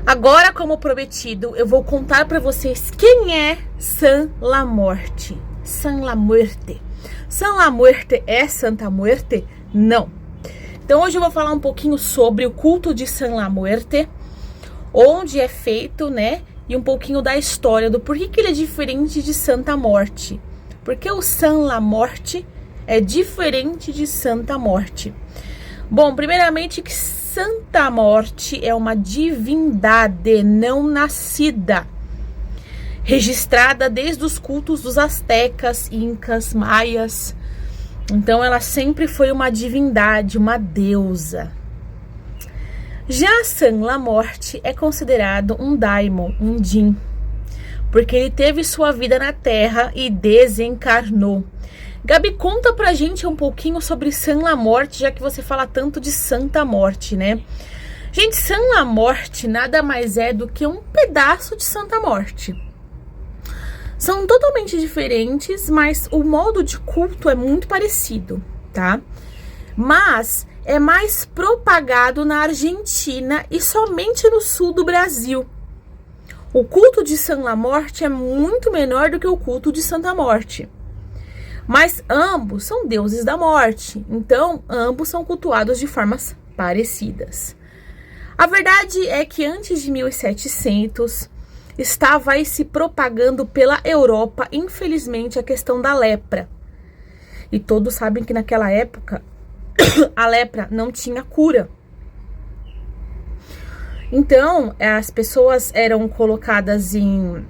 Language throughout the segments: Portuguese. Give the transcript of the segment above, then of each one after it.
Agora, como prometido, eu vou contar para vocês quem é San la Morte. San la Muerte. San la Muerte é Santa Muerte? Não. Então hoje eu vou falar um pouquinho sobre o culto de San la Muerte, onde é feito, né? E um pouquinho da história, do porquê que ele é diferente de Santa Morte. Porque o San la Morte é diferente de Santa Morte. Bom, primeiramente que Santa Morte é uma divindade não nascida, registrada desde os cultos dos astecas, incas, maias. Então ela sempre foi uma divindade, uma deusa. Já San la Morte é considerado um daimon, um jin, porque ele teve sua vida na Terra e desencarnou. Gabi, conta pra gente um pouquinho sobre San la Morte, já que você fala tanto de Santa Morte, né? Gente, San la Morte nada mais é do que um pedaço de Santa Morte. São totalmente diferentes, mas o modo de culto é muito parecido, tá? Mas é mais propagado na Argentina e somente no sul do Brasil. O culto de San la Morte é muito menor do que o culto de Santa Morte. Mas ambos são deuses da morte, então ambos são cultuados de formas parecidas. A verdade é que antes de 1700 estava aí se propagando pela Europa, infelizmente, a questão da lepra. E todos sabem que naquela época a lepra não tinha cura. Então as pessoas eram colocadas em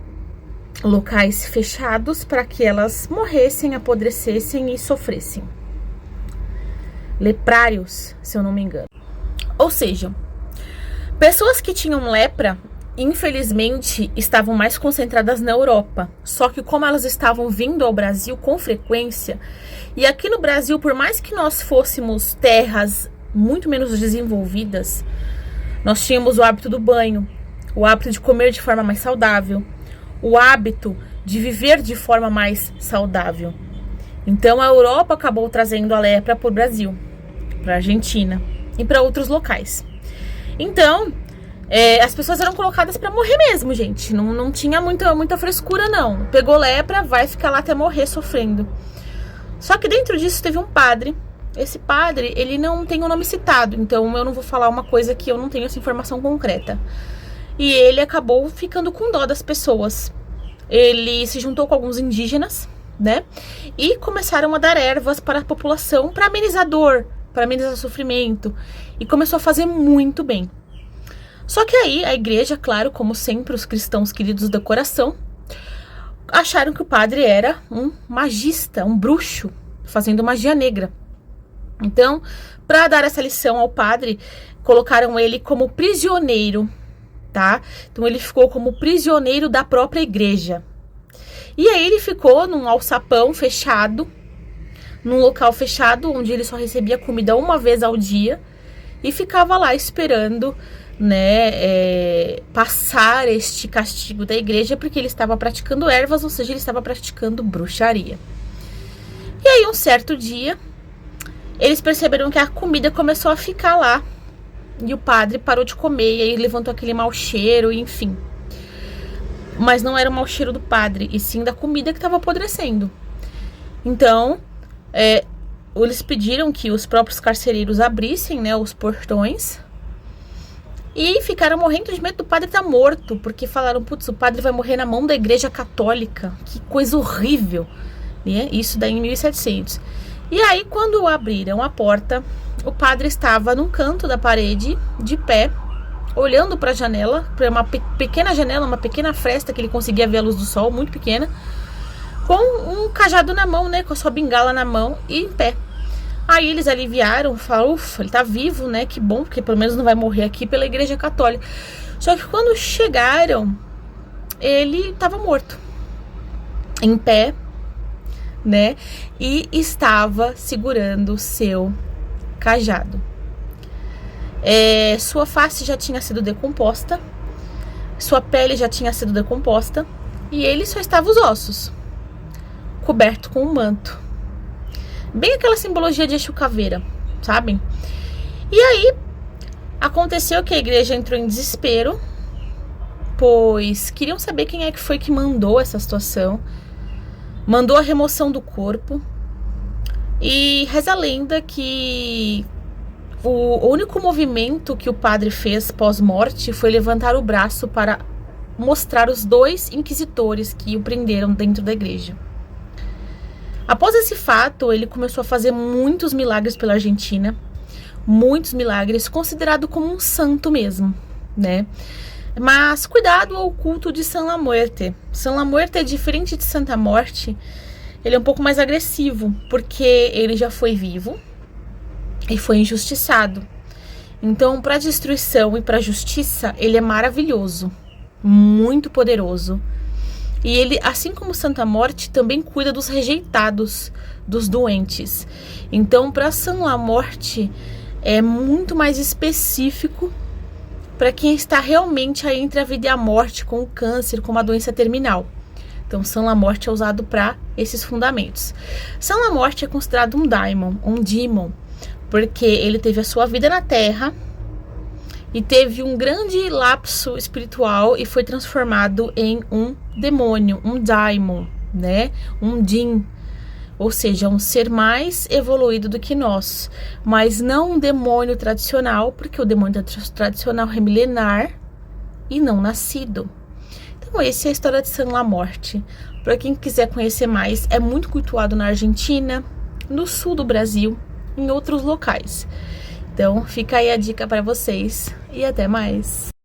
locais fechados para que elas morressem, apodrecessem e sofressem. Leprários, se eu não me engano. Ou seja, pessoas que tinham lepra, infelizmente, estavam mais concentradas na Europa. Só que como elas estavam vindo ao Brasil com frequência, e aqui no Brasil, por mais que nós fôssemos terras muito menos desenvolvidas, nós tínhamos o hábito do banho, o hábito de comer de forma mais saudável, o hábito de viver de forma mais saudável. Então a Europa acabou trazendo a lepra para o Brasil, para a Argentina e para outros locais. Então as pessoas eram colocadas para morrer mesmo, gente. Não tinha muita frescura, não. Pegou lepra, vai ficar lá até morrer sofrendo. Só que dentro disso teve um padre. Esse padre, ele não tem o nome citado, então eu não vou falar uma coisa que eu não tenho essa informação concreta. E ele acabou ficando com dó das pessoas. Ele se juntou com alguns indígenas, né? E começaram a dar ervas para a população para amenizar dor, para amenizar sofrimento. E começou a fazer muito bem. Só que aí a igreja, claro, como sempre, os cristãos queridos do coração, acharam que o padre era um magista, um bruxo, fazendo magia negra. Então, para dar essa lição ao padre, colocaram ele como prisioneiro. Tá? Então ele ficou como prisioneiro da própria igreja. E aí ele ficou num alçapão fechado, num local fechado, onde ele só recebia comida uma vez ao dia e ficava lá esperando, né, passar este castigo da igreja, porque ele estava praticando ervas, ou seja, ele estava praticando bruxaria. E aí um certo dia eles perceberam que a comida começou a ficar lá. E o padre parou de comer, e aí levantou aquele mau cheiro, enfim. Mas não era o mau cheiro do padre, e sim da comida que estava apodrecendo. Então, eles pediram que os próprios carcereiros abrissem, né, os portões. E ficaram morrendo de medo do padre estar morto, porque falaram, putz, o padre vai morrer na mão da igreja católica. Que coisa horrível, né? Isso daí em 1700. E aí, quando abriram a porta, o padre estava num canto da parede, de pé, olhando para a janela, para uma pequena janela, uma pequena fresta que ele conseguia ver a luz do sol, muito pequena, com um cajado na mão, né, com a sua bengala na mão e em pé. Aí eles aliviaram, falaram, ufa, ele tá vivo, né, que bom, porque pelo menos não vai morrer aqui pela igreja católica. Só que quando chegaram, ele estava morto, em pé, né, e estava segurando o seu cajado. Sua face já tinha sido decomposta, sua pele já tinha sido decomposta, e ele só estava os ossos, coberto com um manto. Bem aquela simbologia de Exu Caveira, sabem? E aí, aconteceu que a igreja entrou em desespero, depois queriam saber quem é que foi que mandou essa situação, mandou a remoção do corpo. E reza a lenda que o único movimento que o padre fez pós-morte foi levantar o braço para mostrar os 2 inquisitores que o prenderam dentro da igreja. Após esse fato, ele começou a fazer muitos milagres pela Argentina, muitos milagres, considerado como um santo mesmo, né? Mas cuidado ao culto de San La Muerte. San La Muerte é diferente de Santa Morte, ele é um pouco mais agressivo, porque ele já foi vivo e foi injustiçado. Então, para destruição e para justiça, ele é maravilhoso, muito poderoso. E ele, assim como Santa Morte, também cuida dos rejeitados, dos doentes. Então, para San La Morte, é muito mais específico para quem está realmente aí entre a vida e a morte, com o câncer, com uma doença terminal. Então, San La Morte é usado para esses fundamentos. San La Morte é considerado um demon, porque ele teve a sua vida na Terra e teve um grande lapso espiritual e foi transformado em um demônio, um daimon, né? Um jin, ou seja, um ser mais evoluído do que nós, mas não um demônio tradicional, porque o demônio tradicional é milenar e não nascido. Então, essa é a história de San La Morte. Para quem quiser conhecer mais, é muito cultuado na Argentina, no sul do Brasil, em outros locais. Então, fica aí a dica para vocês e até mais.